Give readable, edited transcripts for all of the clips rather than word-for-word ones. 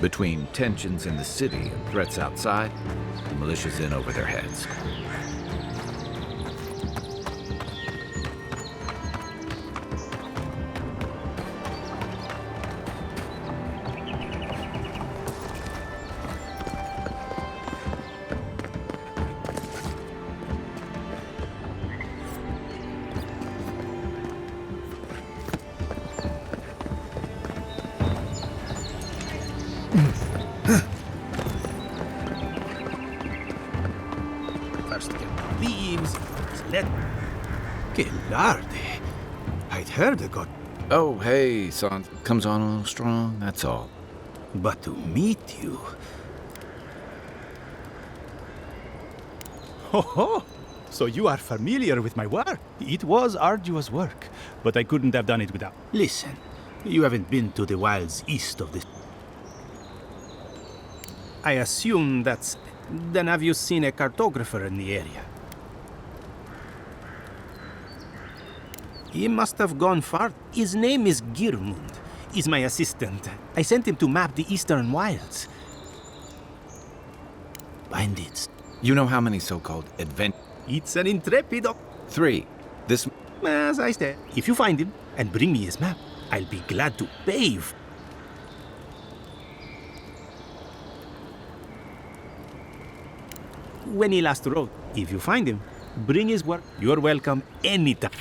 Between tensions in the city and threats outside, the militia's in over their heads. First get the leaves, let... Que larde! I'd heard it got... Oh, hey, son. Comes on a little strong, that's all. But to meet you... Ho ho! So you are familiar with my work? It was arduous work, but I couldn't have done it without... Listen, you haven't been to the wilds east of this... I assume that's... Then have you seen a cartographer in the area? He must have gone far. His name is Girmund. He's my assistant. I sent him to map the eastern wilds. Bandits. You know how many so-called It's an intrepid... 3. This... As I said, if you find him and bring me his map, I'll be glad to pay. When he last wrote, if you find him, bring his work. You're welcome anytime.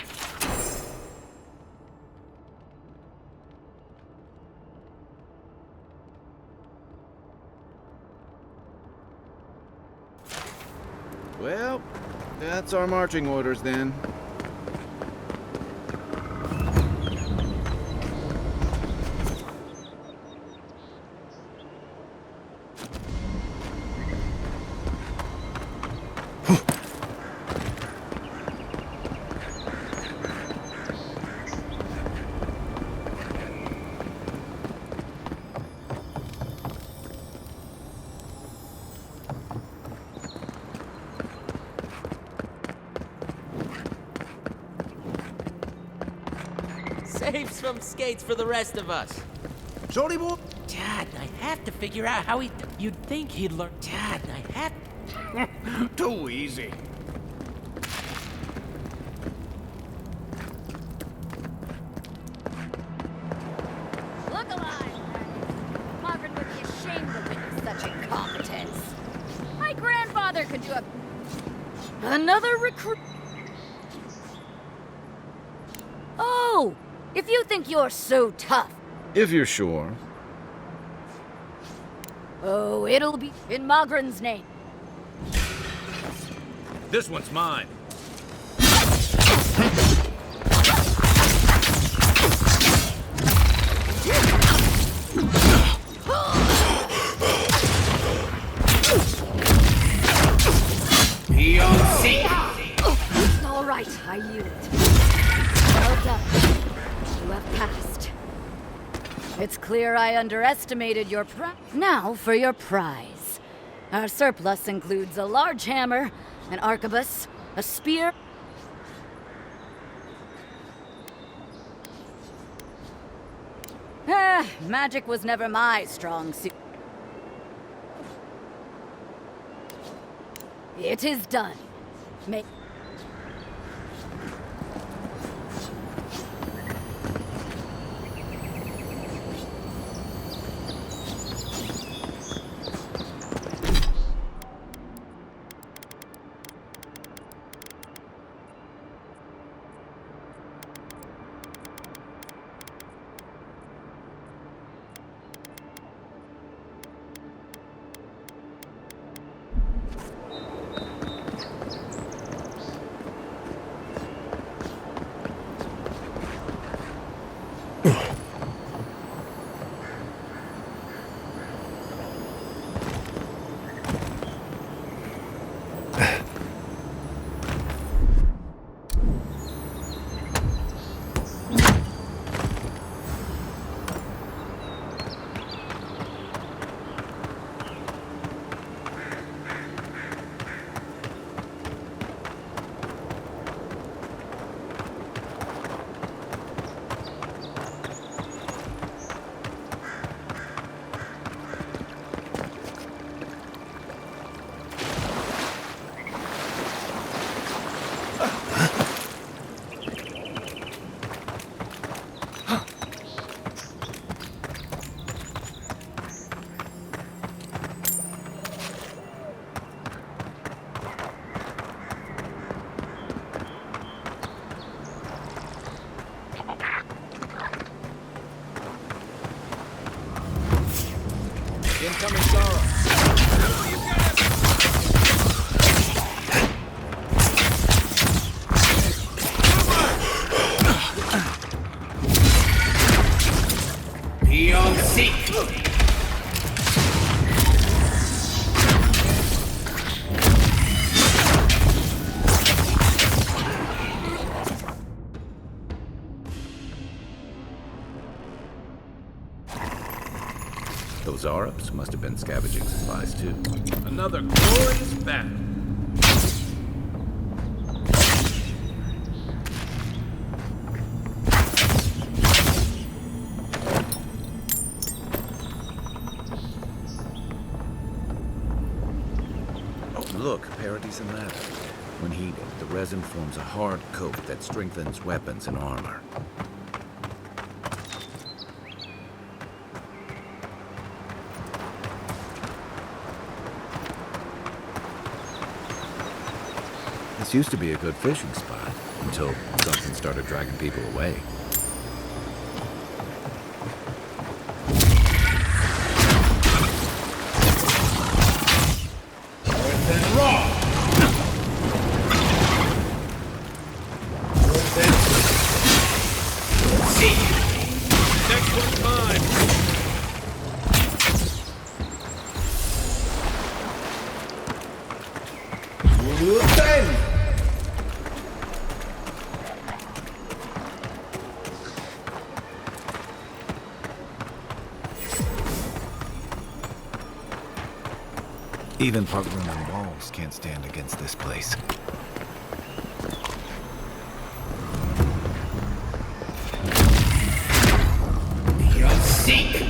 Well, that's our marching orders then. Saves from skates for the rest of us. Jolly boy. Dad, I have to figure out how he... You'd think he'd learn... Dad, I have... Too easy. Look alive! Margaret would be ashamed of witness such incompetence. My grandfather could do another recruit. Oh! If you think you're so tough. If you're sure. Oh, it'll be in Mogren's name. This one's mine. All right, I yield. Well done. You have passed. It's clear I underestimated your Now for your prize. Our surplus includes a large hammer, an arquebus, a spear... magic was never my strong suit. It is done. May... Zarups must have been scavenging supplies too. Another glorious battle. Oh, look, parodies and lather. When heated, the resin forms a hard coat that strengthens weapons and armor. This used to be a good fishing spot, until something started dragging people away. Earth and raw. Earth and see. Next one time. Then. Even part room and walls can't stand against this place. You'll sink.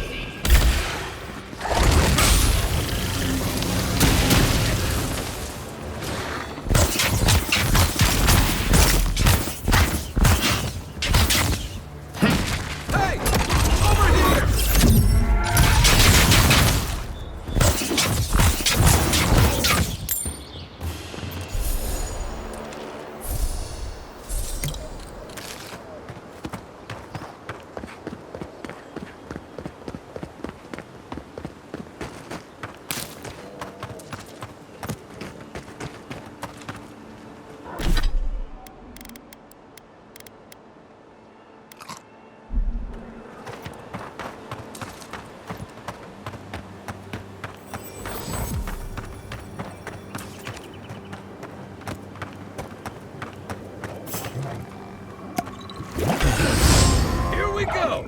Here we go.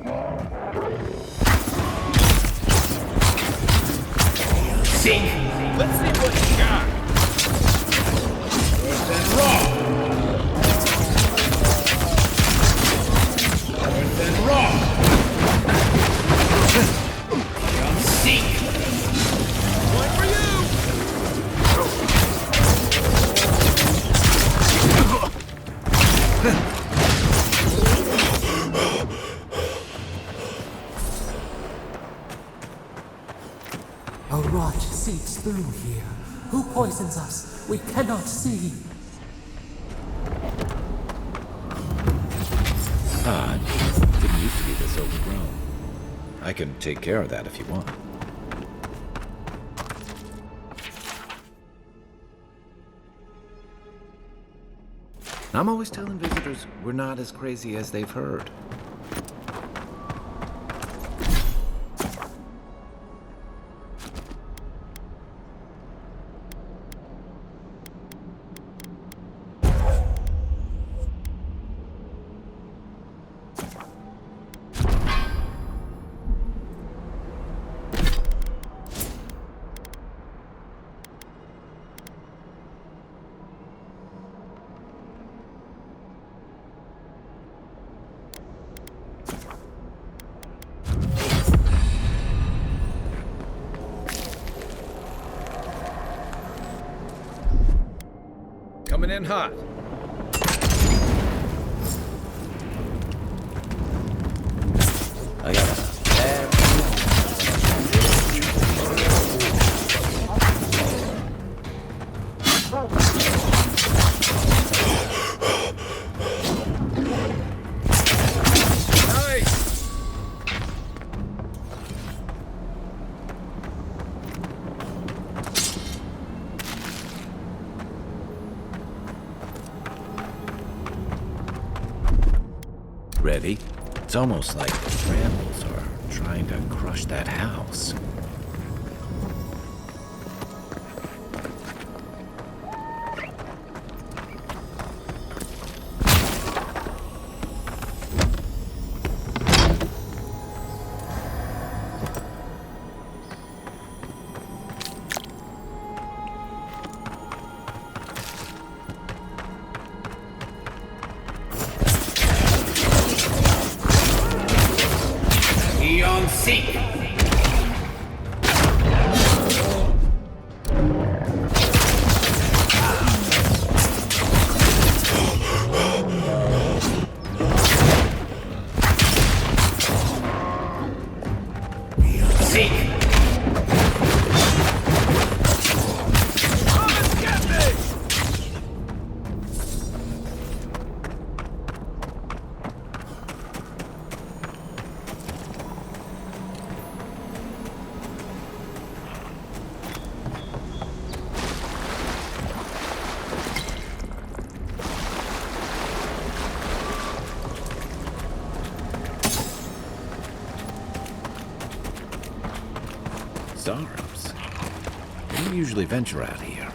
Sink. Let's see what you got. Earth and raw. Earth and raw. You'll sink. One for you. A rot seeps through here. Who poisons us? We cannot see. Odd. Didn't used to be this overgrown. I can take care of that if you want. I'm always telling visitors we're not as crazy as they've heard. Coming in hot. I got a bad Nice. Ready? It's almost like the brambles are trying to crush that house. seek. Seek. Sorrows. I don't usually venture out here.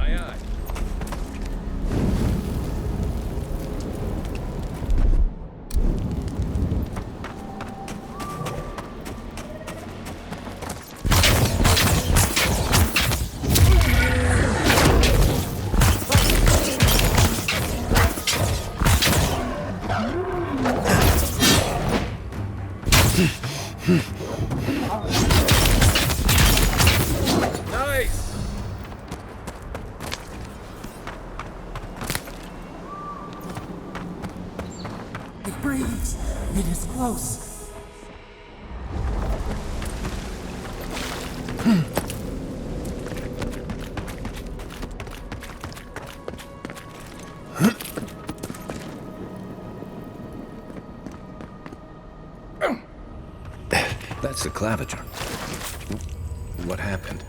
Aye, aye. Nice! It breathes. It is close. That's the claviger. What happened?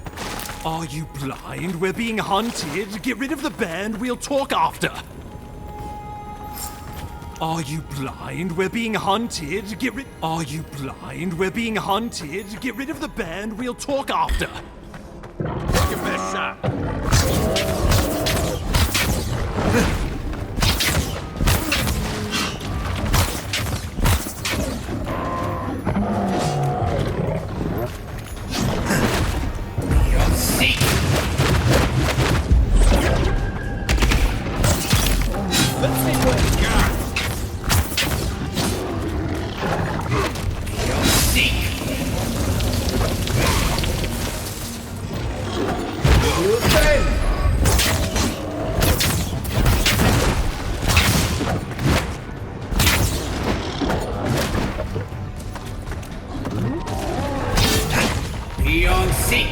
Are you blind? We're being hunted. Get rid of the band. We'll talk after. Are you blind? We're being hunted. Get rid. Are you blind? We're being hunted. Get rid of the band. We'll talk after. Take your best shot. Let's see what you got. Beyond seek.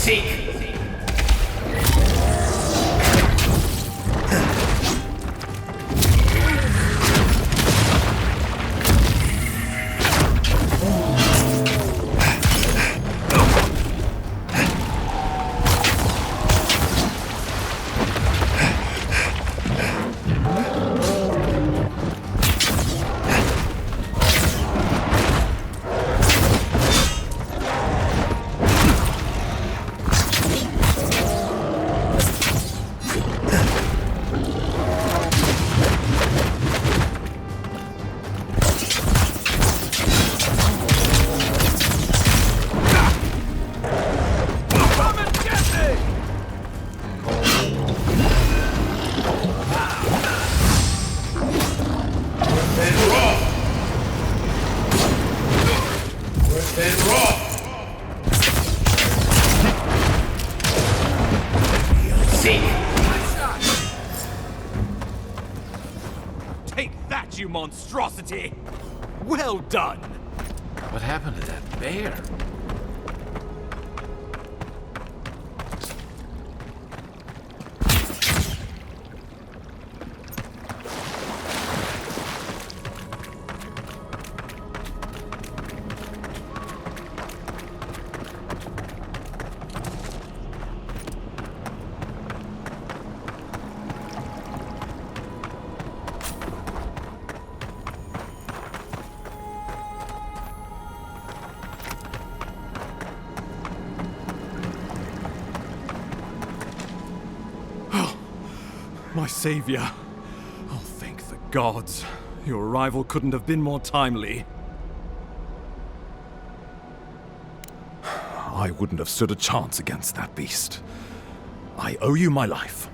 Seek. seek. Take that, you monstrosity! Well done! What happened to that bear? My savior. Oh, thank the gods. Your arrival couldn't have been more timely. I wouldn't have stood a chance against that beast. I owe you my life.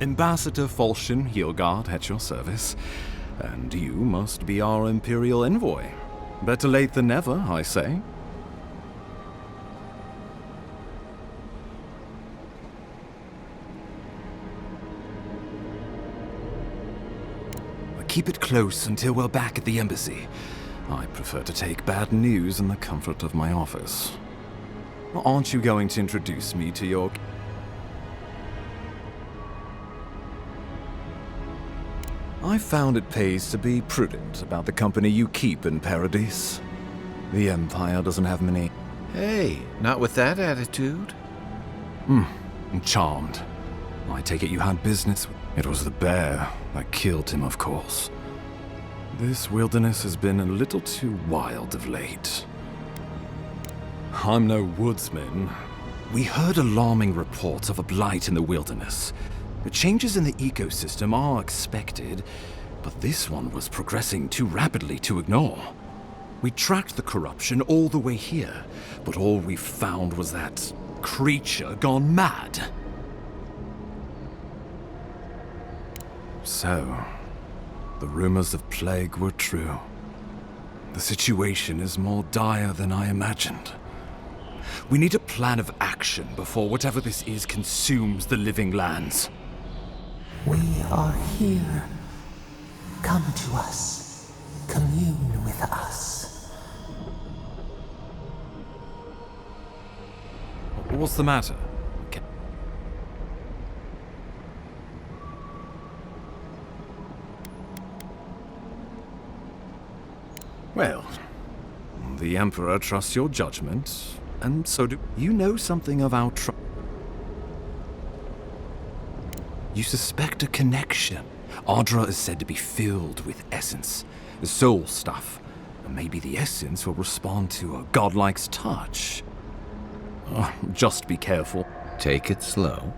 Ambassador Falchion Heelguard at your service. And you must be our Imperial envoy. Better late than never, I say. Keep it close until we're back at the embassy. I prefer to take bad news in the comfort of my office. Aren't you going to introduce me to your... I found it pays to be prudent about the company you keep in Paradise. The Empire doesn't have many... Hey, not with that attitude. I'm charmed. I take it you had business with... It was the bear that killed him, of course. This wilderness has been a little too wild of late. I'm no woodsman. We heard alarming reports of a blight in the wilderness. The changes in the ecosystem are expected, but this one was progressing too rapidly to ignore. We tracked the corruption all the way here, but all we found was that creature gone mad. So, the rumors of plague were true. The situation is more dire than I imagined. We need a plan of action before whatever this is consumes the living lands. We are here. Come to us. Commune with us. What's the matter? Well, the Emperor trusts your judgment, and so do you. Know something of our You suspect a connection. Ardra is said to be filled with essence, the soul stuff, and maybe the essence will respond to a godlike's touch. Just be careful. Take it slow.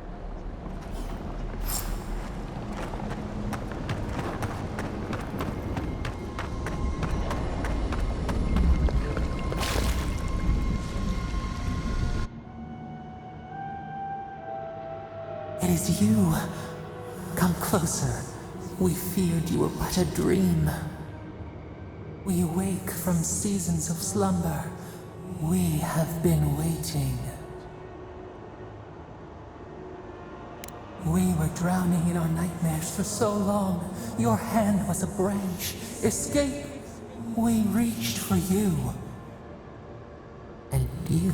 It is you. Come closer. We feared you were but a dream. We awake from seasons of slumber. We have been waiting. We were drowning in our nightmares for so long. Your hand was a branch. Escape! We reached for you. And you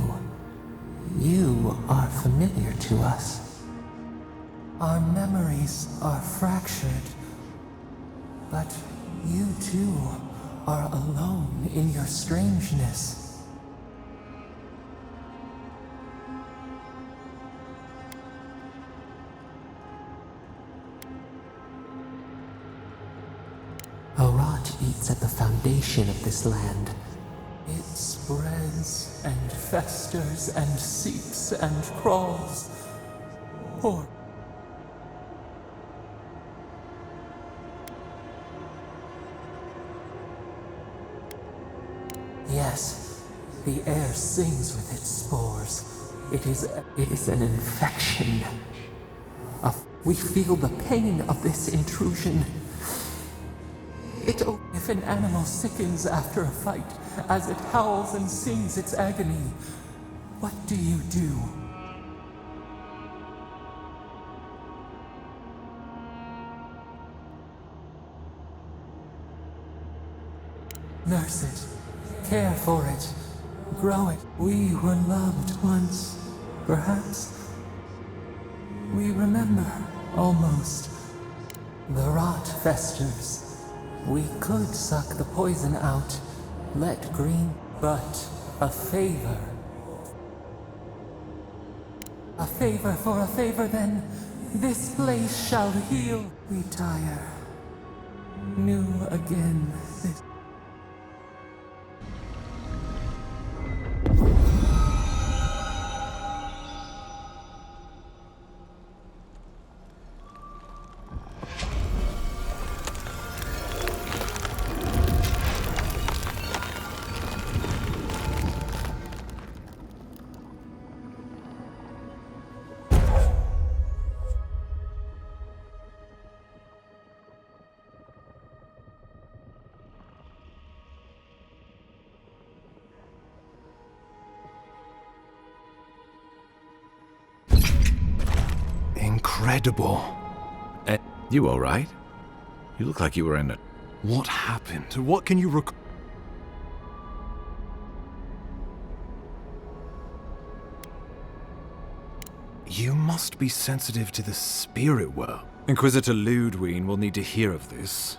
are familiar to us. Our memories are fractured, but you too are alone in your strangeness. A rot eats at the foundation of this land. It spreads and festers and seeps and crawls. Poor. Yes, the air sings with its spores. It is an infection. We feel the pain of this intrusion. If an animal sickens after a fight, as it howls and sings its agony, what do you do? Nurse it, care for it, grow it. We were loved once, perhaps. We remember, almost. The rot festers. We could suck the poison out, let green, but a favor. A favor for a favor, then this place shall heal. Retire. New again. Incredible. You all right? You look like you were in a... What happened? What can you recall? You must be sensitive to the spirit world. Inquisitor Ludwig will need to hear of this.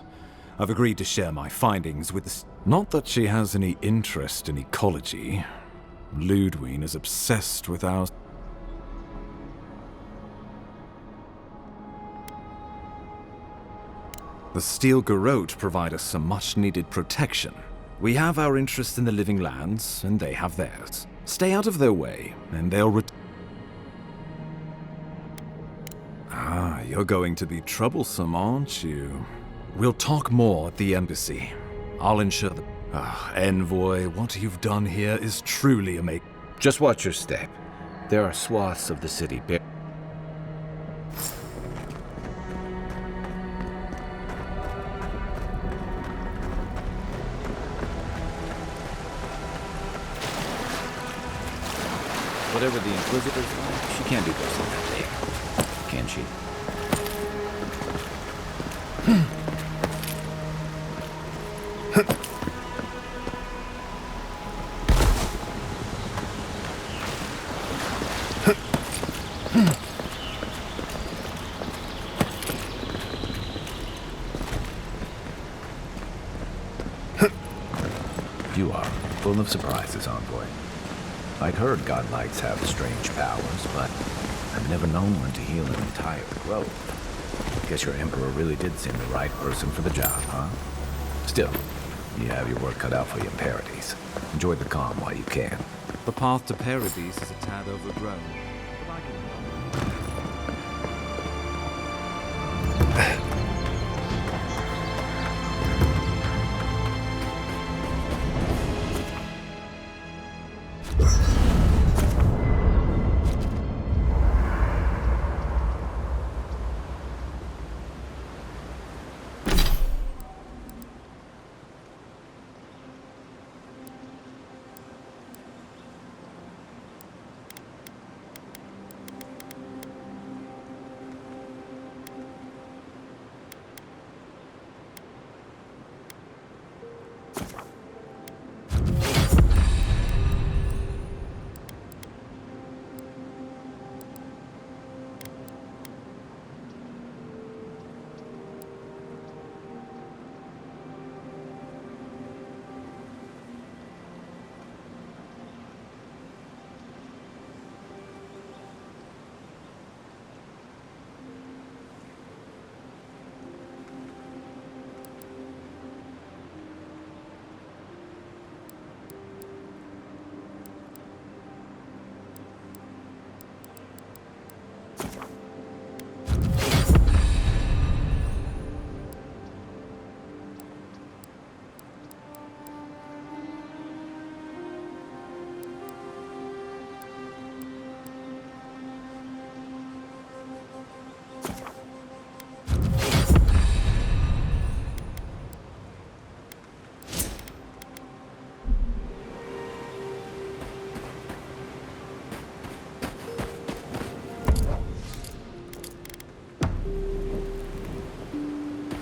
I've agreed to share my findings with the... Not that she has any interest in ecology. Ludwig is obsessed with our... The steel garrote provide us some much-needed protection. We have our interest in the living lands, and they have theirs. Stay out of their way, and they'll you're going to be troublesome, aren't you? We'll talk more at the embassy. I'll ensure that... Envoy, what you've done here is truly amazing. Just watch your step. There are swaths of the city... Whatever the Inquisitor's like, she can't do this in that day, can she? You are full of surprises, envoy. I'd heard godlights have strange powers, but I've never known one to heal an entire grove. Guess your Emperor really did seem the right person for the job, huh? Still, you have your work cut out for you in Paradise. Enjoy the calm while you can. The path to Paradise is a tad overgrown. But I can...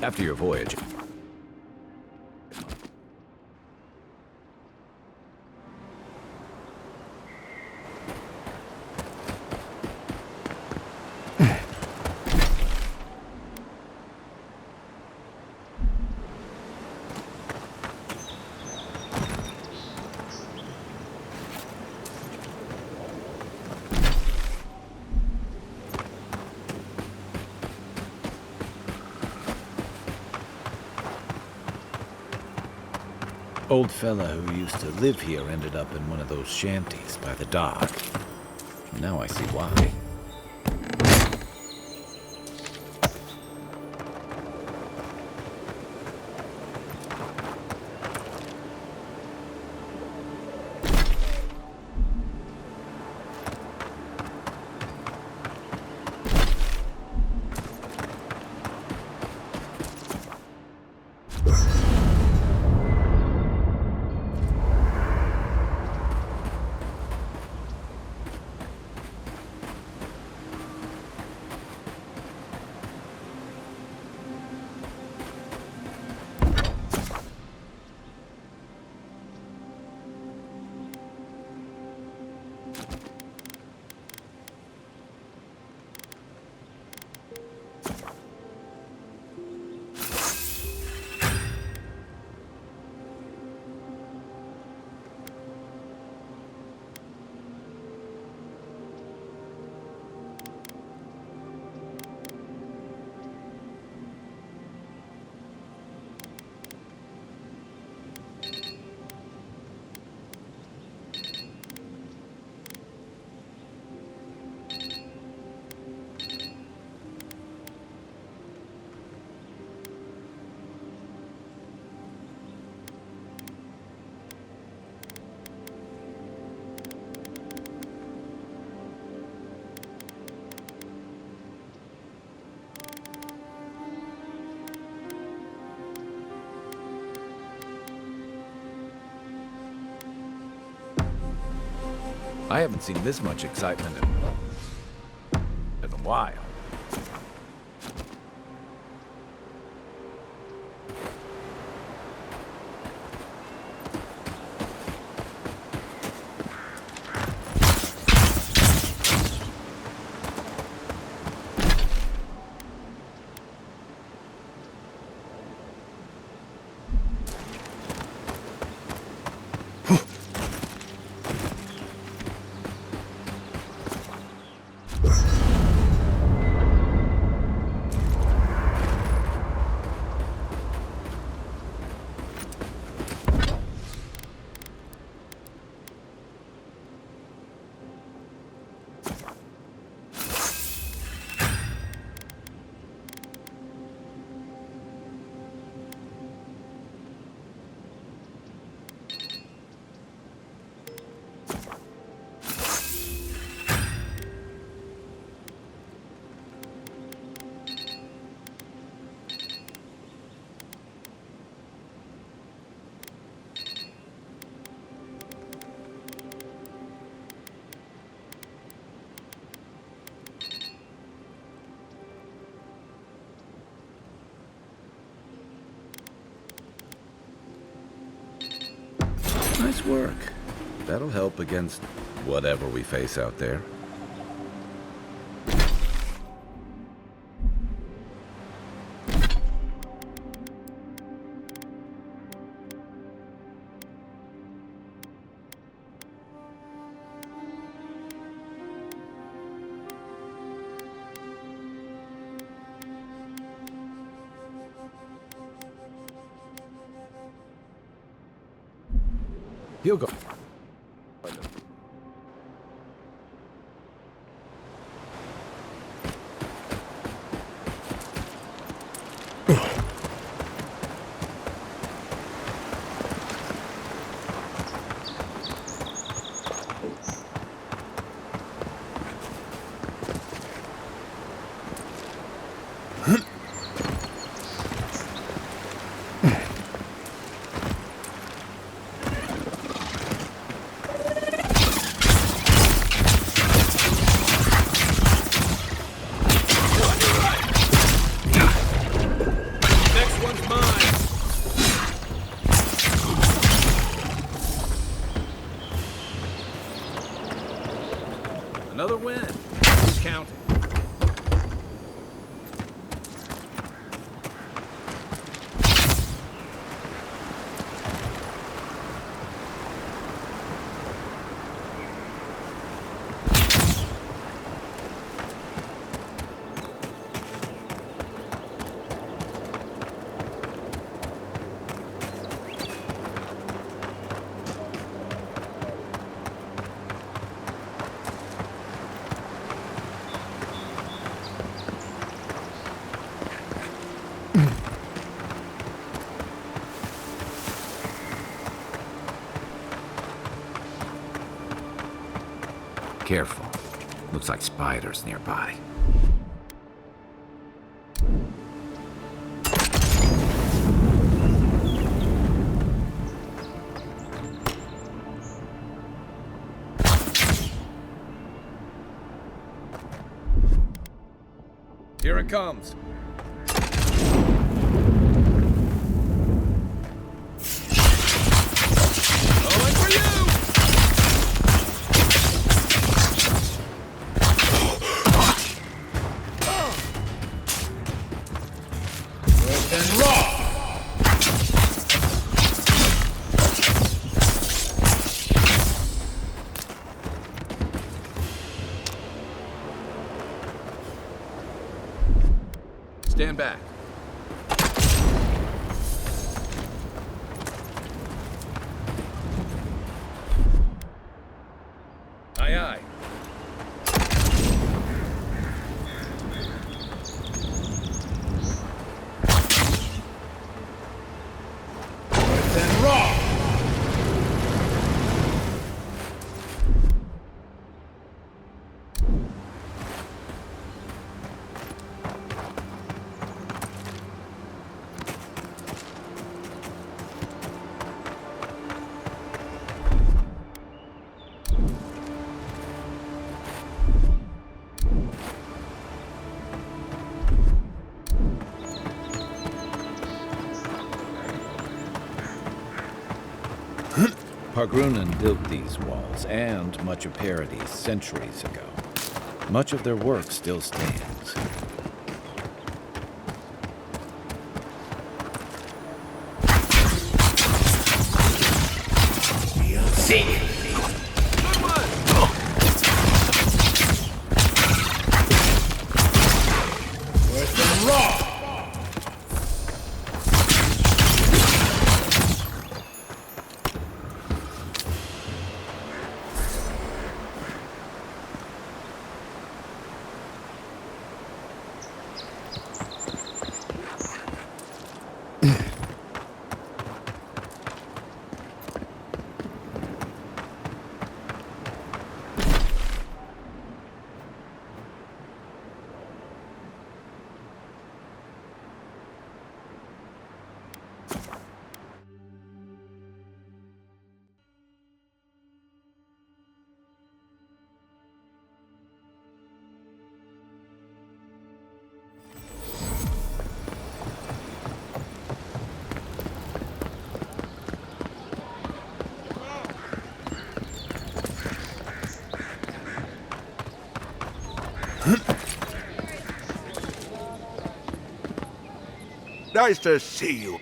After your voyage, Old fella who used to live here ended up in one of those shanties by the dock. Now I see why. I haven't seen this much excitement in a while. Nice work. That'll help against whatever we face out there. He'll go. Another win. Who's counting? Careful. Looks like spiders nearby. Here it comes. Going for you! Good and raw! Stand back. Aye, aye. Good and raw! Pargrunan built these walls and much of Paradis centuries ago. Much of their work still stands. Nice to see you.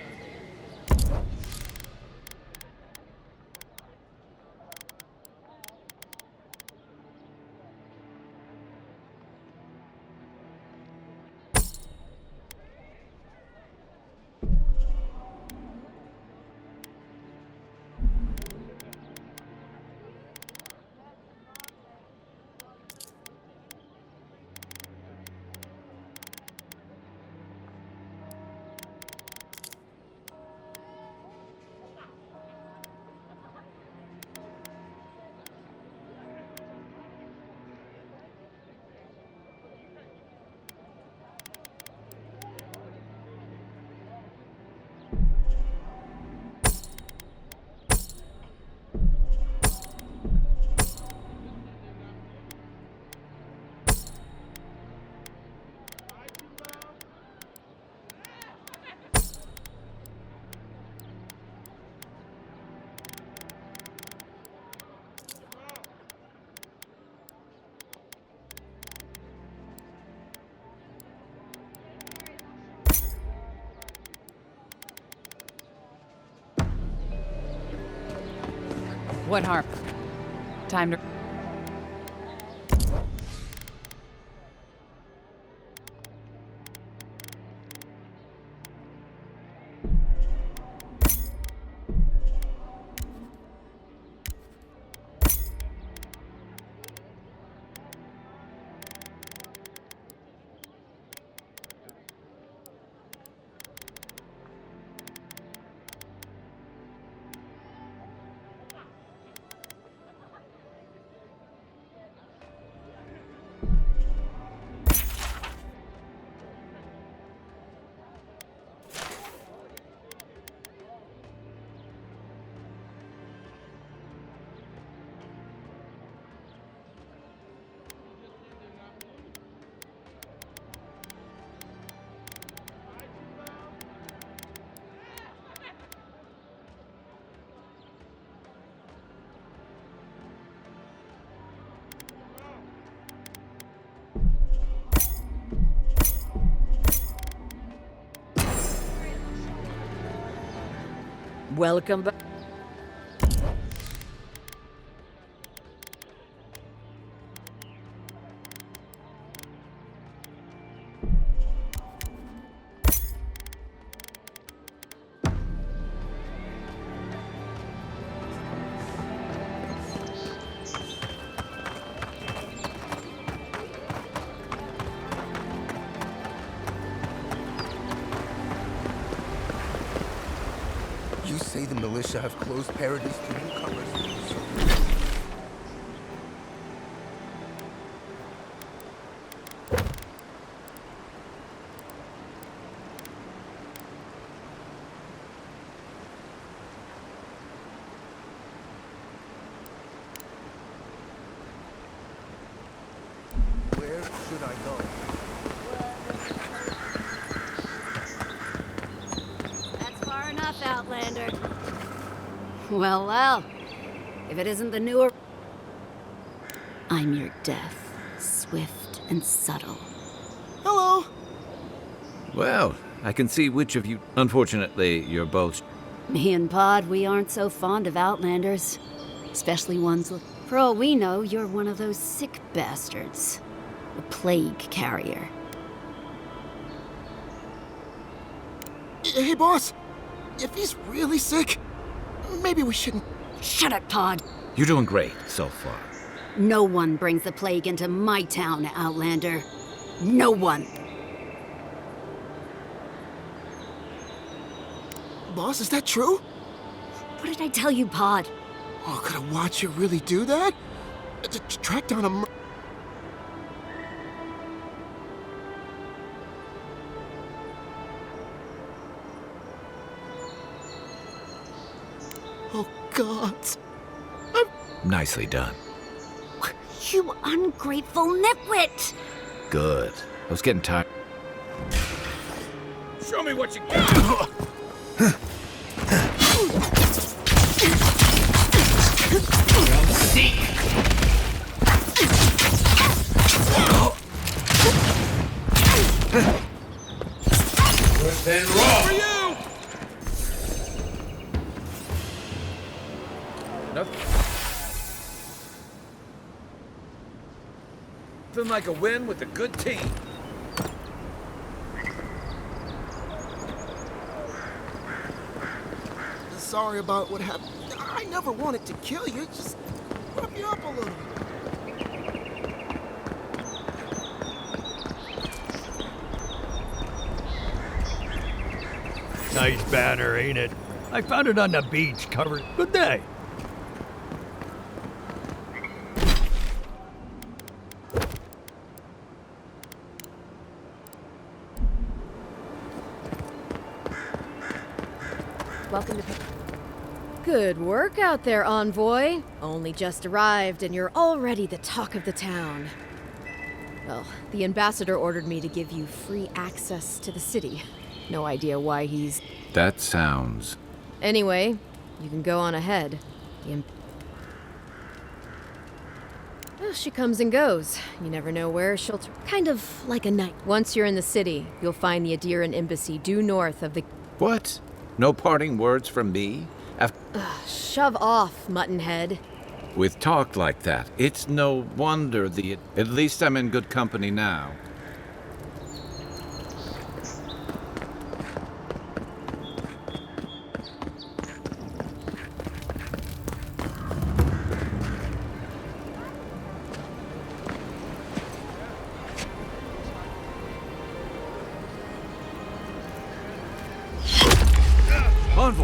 What harm? Time to... Welcome back. You say the militia have closed Paradise to newcomers? Where should I go? That's far enough, Outlander. Well, well. If it isn't the newer... I'm your death, swift and subtle. Hello! Well, I can see which of you... Unfortunately, you're both... Me and Pod, we aren't so fond of Outlanders. Especially ones with... For all we know, you're one of those sick bastards. A plague carrier. Hey, boss! If he's really sick, maybe we shouldn't... Shut it, Pod! You're doing great so far. No one brings the plague into my town, Outlander. No one! Boss, is that true? What did I tell you, Pod? Oh, could a watcher really do that? To track down a... Oh, God. Nicely done. You ungrateful nitwit! Good. I was getting tired. Show me what you got! Good then, roll! For you! Nothing like a win with a good team. Sorry about what happened. I never wanted to kill you, just rub you up a little. Nice banner, ain't it? I found it on the beach covered. Good day. Welcome to... Good work out there, envoy. Only just arrived and you're already the talk of the town. Well, the ambassador ordered me to give you free access to the city. No idea why he's... That sounds... Anyway, you can go on ahead. Well, she comes and goes. You never know where she'll... Kind of like a knight. Once you're in the city, you'll find the Adiran embassy due north of the... What? No parting words from me? Shove off, muttonhead. With talk like that, it's no wonder the... At least I'm in good company now. Envoy!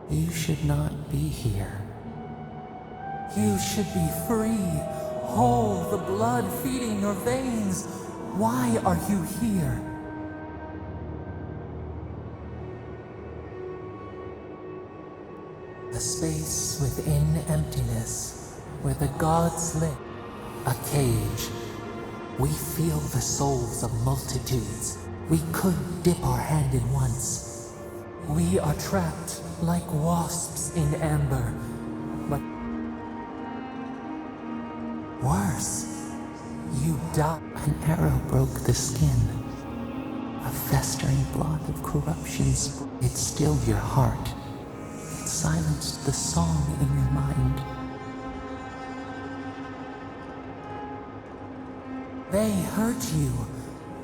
You should not be here. You should be free, whole, the blood feeding your veins. Why are you here? A space within emptiness, where the gods live. A cage. We feel the souls of multitudes. We could dip our hand in once. We are trapped like wasps in amber. But worse, you die. An arrow broke the skin. A festering blot of corruption. It stilled your heart. It silenced the song in your mind. They hurt you,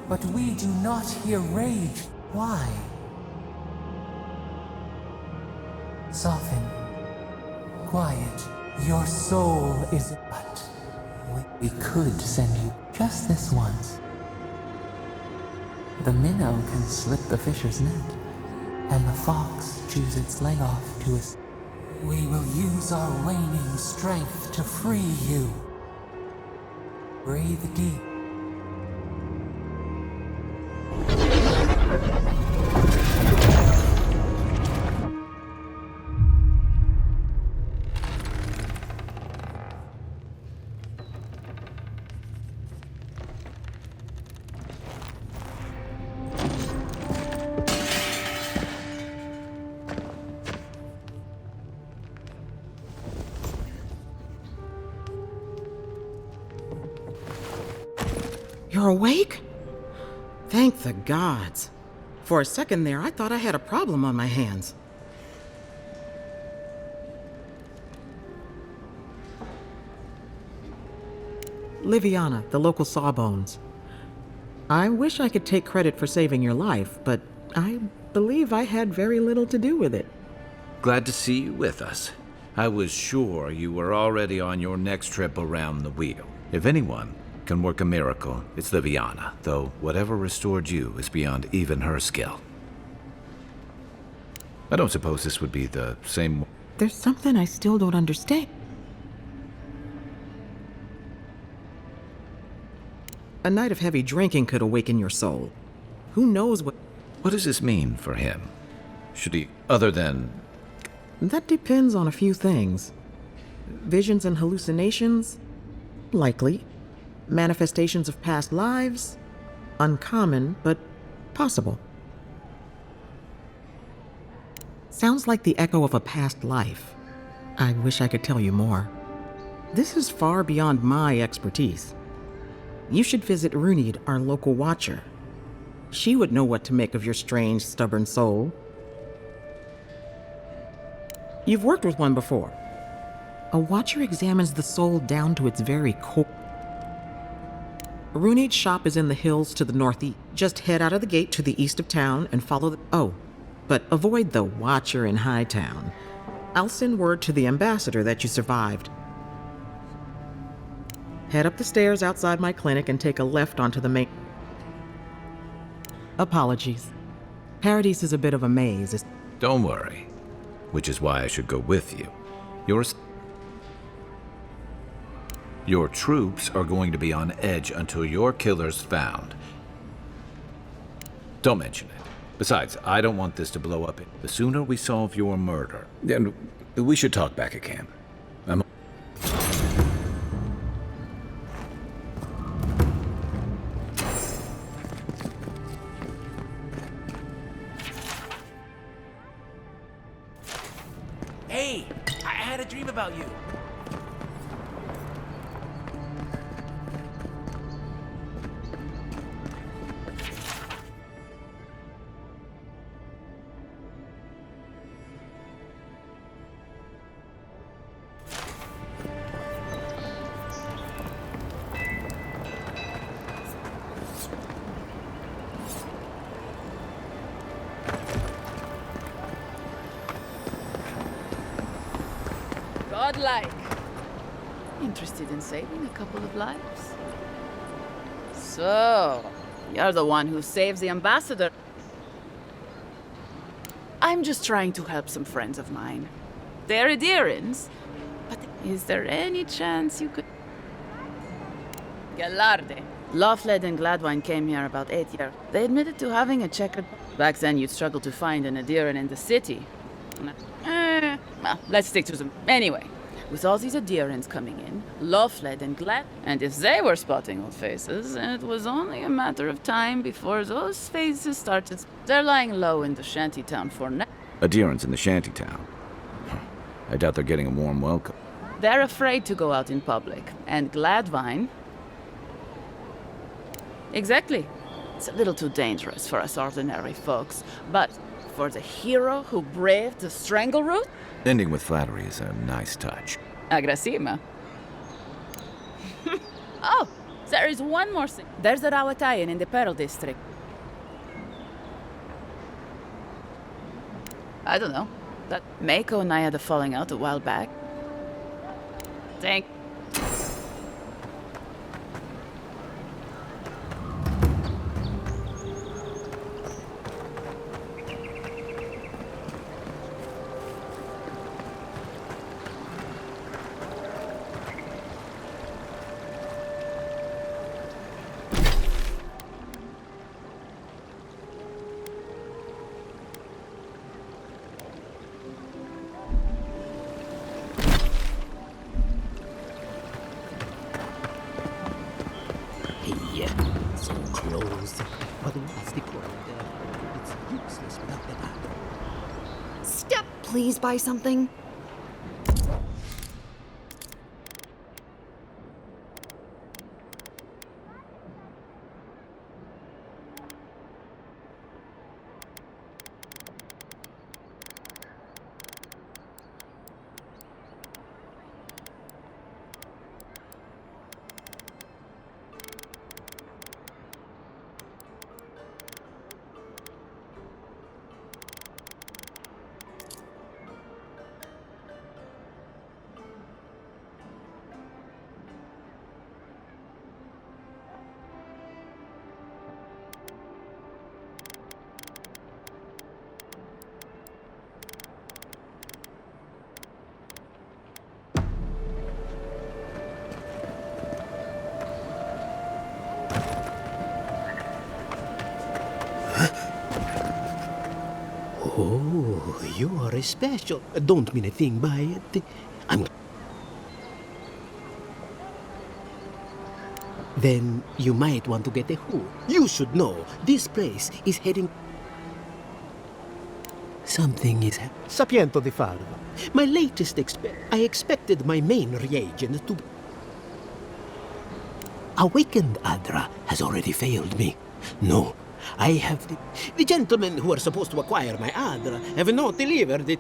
but we do not hear rage. Why? Soften. Quiet. Your soul is... But we could send you just this once. The minnow can slip the fisher's net, and the fox chews its leg off to us. We will use our waning strength to free you. Breathe deep. You're awake? Thank the gods. For a second there, I thought I had a problem on my hands. Liviana, the local sawbones. I wish I could take credit for saving your life, but I believe I had very little to do with it. Glad to see you with us. I was sure you were already on your next trip around the wheel. If anyone can work a miracle, it's Liviana, though whatever restored you is beyond even her skill. I don't suppose this would be the same... There's something I still don't understand. A night of heavy drinking could awaken your soul. Who knows what... What does this mean for him? Should he... other than... That depends on a few things. Visions and hallucinations? Likely. Manifestations of past lives? Uncommon, but possible. Sounds like the echo of a past life. I wish I could tell you more. This is far beyond my expertise. You should visit Runid, our local watcher. She would know what to make of your strange, stubborn soul. You've worked with one before. A watcher examines the soul down to its very core. Runid's shop is in the hills to the northeast. Just head out of the gate to the east of town and follow the... Oh, but avoid the watcher in Hightown. I'll send word to the ambassador that you survived. Head up the stairs outside my clinic and take a left onto the main... Apologies. Paradise is a bit of a maze. Don't worry. Which is why I should go with you. Your troops are going to be on edge until your killer's found. Don't mention it. Besides, I don't want this to blow up. The sooner we solve your murder... And we should talk back at camp. Hey, I had a dream about you. Godlike. Interested in saving a couple of lives? So, you're the one who saves the ambassador. I'm just trying to help some friends of mine. They're Edirans, but is there any chance you could... Galarde. Lofled and Gladwine came here about 8 years. They admitted to having a checkered... Back then, you'd struggle to find an Ediran in the city. Well, let's stick to them. Anyway, with all these Edirans coming in, Lofled and Glad... And if they were spotting old faces, it was only a matter of time before those faces started... They're lying low in the shantytown for now. Adherents in the shantytown. I doubt they're getting a warm welcome. They're afraid to go out in public. And Gladwine... Exactly. It's a little too dangerous for us ordinary folks. But for the hero who braved the strangle route... Ending with flattery is a nice touch. Agrasima. Oh, there is one more thing. There's a Rawatayan in the Pearl District. I don't know. That Mako and I had a falling out a while back. Thank... So close. But what's the point? It's useless without the map. Step, please, buy something. Oh, you are a special. Don't mean a thing by it. I'm... Then you might want to get a who. You should know, this place is heading... Something is... Sapiento di farlo. My latest I expected my main reagent to... Awakened Adra has already failed me. No. I have the gentlemen who are supposed to acquire my Adra have not delivered it.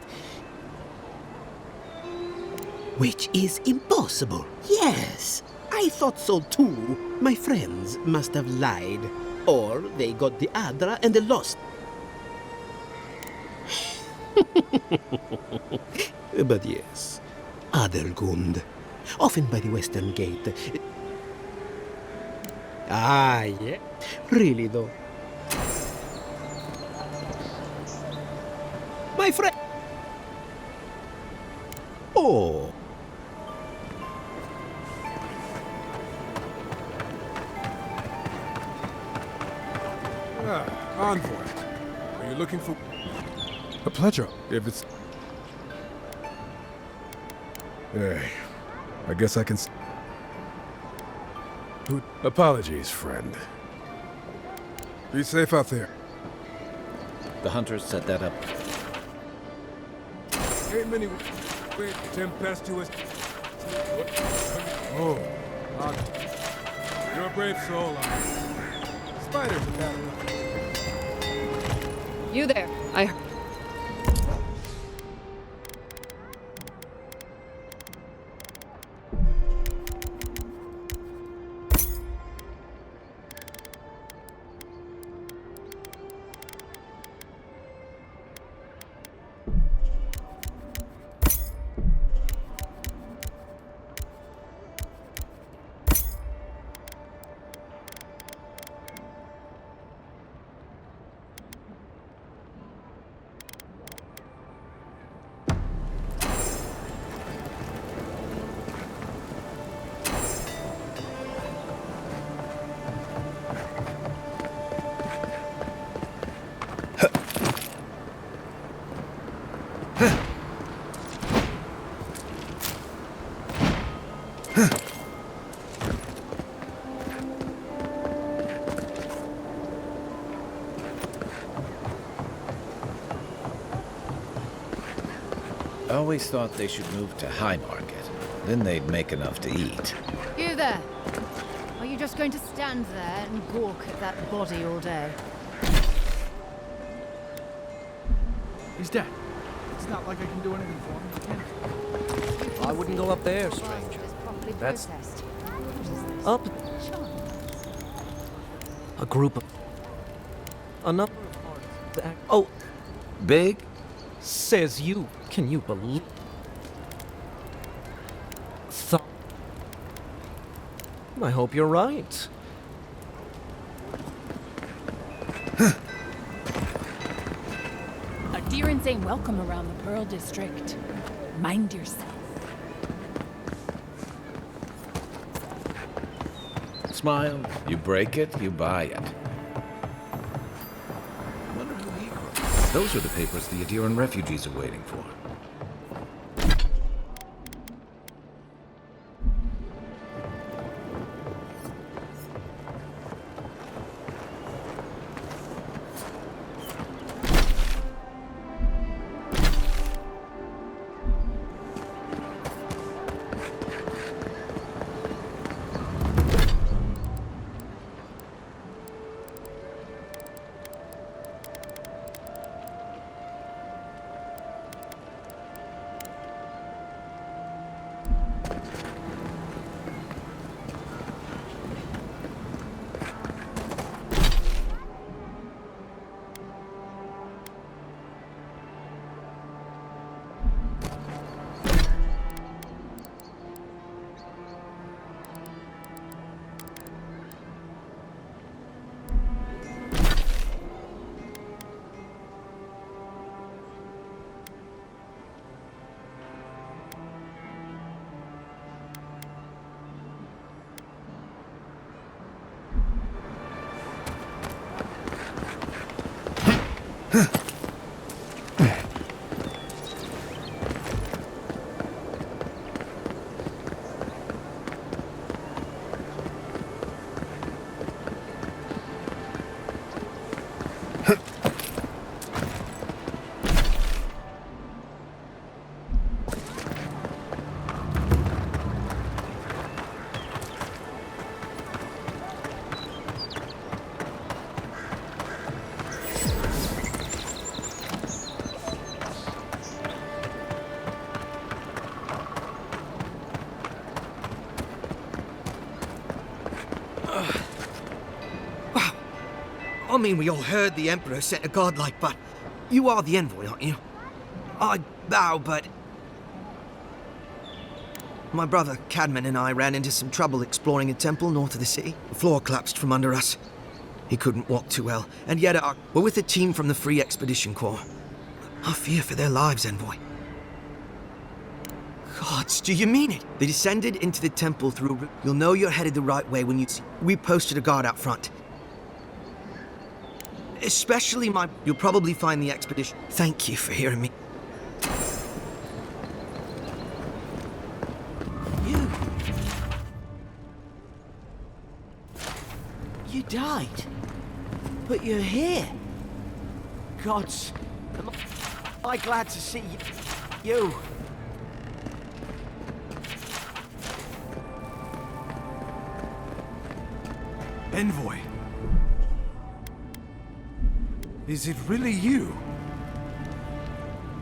Which is impossible. Yes, I thought so too. My friends must have lied. Or they got the Adra and they lost. But yes, Adelgund, often by the western gate. Ah, yeah. Really though. My friend. Oh. Envoy. Are you looking for... A pleasure, if it's... Hey, I guess I can... Apologies, friend. Be safe out there. The hunters set that up. Ain't many... Wait, tempestuous... Oh, you're a brave soul, Spiders are bad enough. You there. I... I always thought they should move to High Market. Then they'd make enough to eat. You there! Are you just going to stand there and gawk at that body all day? He's dead. It's not like I can do anything for him. I wouldn't go up there, stranger. That's up. A group of... a number of parties. Oh, Big? says you. Can you believe? I hope you're right. Adherents ain't welcome around the Pearl District. Mind yourself. Smile. You break it, you buy it. Wonder who he crossed. Those are the papers the Adherent refugees are waiting for. I mean, we all heard the Emperor sent a godlike, but you are the envoy, aren't you? I bow, but... My brother, Cadman, and I ran into some trouble exploring a temple north of the city. The floor collapsed from under us. He couldn't walk too well, and yet we're with a team from the Free Expedition Corps. I fear for their lives, envoy. Gods, do you mean it? They descended into the temple through... You'll know you're headed the right way when you see... We posted a guard out front. Especially my... You'll probably find the expedition. Thank you for hearing me. You died. But you're here. Gods. Am I glad to see you. Envoy. Is it really you?